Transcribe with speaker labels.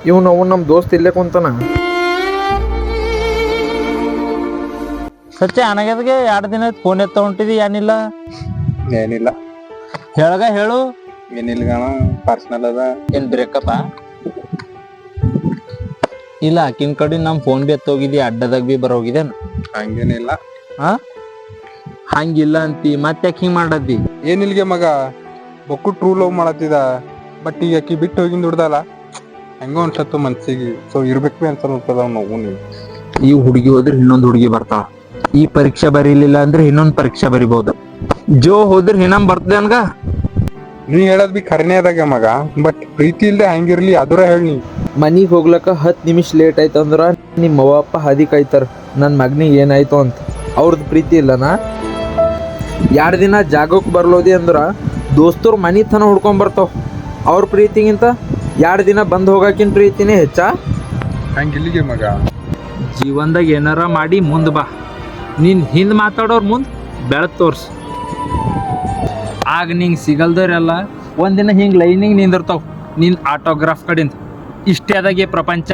Speaker 1: ಇವ್ ನಾವು ನಮ್ಮ ದೋಸ್ತ್ ಇಲ್ಲೇ ಕುಂತಾನ.
Speaker 2: ಸಚ್ಚ ಅನಗದ್ಗೆ 2 ದಿನ ಫೋನ್ ಎತ್ತ ಹೊಂಟಿದಿ ಏನಿಲ್ಲ.
Speaker 3: ಏನಿಲ್ಲ
Speaker 2: ಹೇಳು.
Speaker 3: ಏನಿಲ್ಲ ಗಣ ಪರ್ಸನಲ್ ಅದ.
Speaker 2: ಏನ್ ಬ್ರೇಕಪ್ ಇಲ್ಲ ಆಕಿನ ಕಡೆ ನಮ್ ಫೋನ್ ಬಿ ಎತ್ತೋಗಿದಿ ಅಡ್ಡದಾಗ ಬಿ ಬರೋಗಿದೇನ?
Speaker 3: ಹಂಗೇನಿಲ್ಲ.
Speaker 2: ಹಂಗಿಲ್ಲ ಅಂತಿ ಮತ್ತೆ ಯಾಕೆ ಹಿಂಗ್ ಮಾಡದ್ದಿ?
Speaker 3: ಏನಿಲ್ಗೆ ಮಗ ಬೊಕ್ಕು ಟ್ರೂ ಲವ್ ಮಾಡತ್ತಿದ, ಬಟ್ ಈಗ ಅಕ್ಕಿ ಬಿಟ್ಟು ಹೋಗಿಂದ ಹುಡ್ದಲ್ಲ ಹೆಂಗೋ ಅನ್ಸತ್ತು ಮನ್ಸಿಗೆ. ಸೊ ಇರ್ಬೇಕು ಅನ್ಸದ ನಾವು.
Speaker 2: ಈ ಹುಡುಗಿ ಹೋದ್ರೆ ಇನ್ನೊಂದು ಹುಡುಗಿ ಬರ್ತಾಳ. ಈ ಪರೀಕ್ಷೆ ಬರೀಲಿಲ್ಲ ಅಂದ್ರೆ ಇನ್ನೊಂದ್ ಪರೀಕ್ಷೆ ಬರಿಬಹುದು. ಜೋ ಹೋದ್ರೆ ಇನ್ನೊಂದ್ ಬರ್ತದೆ ಅನ್ಗ.
Speaker 3: ನೀ ಹೇಳದ್ ಬಿ ಖರೇನೆ ಅದಾಗ ಮಗ, ಬಟ್ ಪ್ರೀತಿ ಇಲ್ದೆ ಹಂಗಿರ್ಲಿ ಅದರ ಹೇಳಿ.
Speaker 1: ಮನಿಗೆ ಹೋಗ್ಲಕ್ಕ 10 ನಿಮಿಷ ಲೇಟ್ ಆಯ್ತಂದ್ರ ನಿಮ್ಮ ಅವ್ವ ಅಪ್ಪ ಹಾದಿ ಕಾಯ್ತಾರ ನನ್ನ ಮಗನಿಗೆ ಏನಾಯ್ತು ಅಂತ. ಅವ್ರದ್ದು ಪ್ರೀತಿ ಇಲ್ಲನಾ? 2 ದಿನ ಜಾಗಕ್ಕೆ ಬರ್ಲೋದಿ ಅಂದ್ರ ದೋಸ್ತರು ಮನೆ ತನ ಹುಡ್ಕೊಂಬರ್ತಾವ. ಅವ್ರ ಪ್ರೀತಿಗಿಂತ 2 ದಿನ ಬಂದು ಹೋಗಾಕಿನ ಪ್ರೀತಿನೇ ಹೆಚ್ಚಾ?
Speaker 3: ಹಂಗಿಲ್ಲಿಗೆ ಮಗ.
Speaker 2: ಜೀವನದಾಗ ಏನಾರ ಮಾಡಿ ಮುಂದೆ ಬಾ. ನೀನ್ ಹಿಂದ್ ಮಾತಾಡೋರ್ ಮುಂದ್ ಬೆಳತ್ ತೋರ್ಸ್. ಆಗ ನಿಂಗೆ ಸಿಗಲ್ದವ್ರೆಲ್ಲ ಒಂದಿನ ಹಿಂಗೆ ಲೈನಿಗೆ ನಿಂದಿರ್ತಾವ ನಿನ್ ಆಟೋಗ್ರಾಫ್ ಕಡೆಯಿಂದ. ಇಷ್ಟೇ ಆದಾಗೆ ಪ್ರಪಂಚ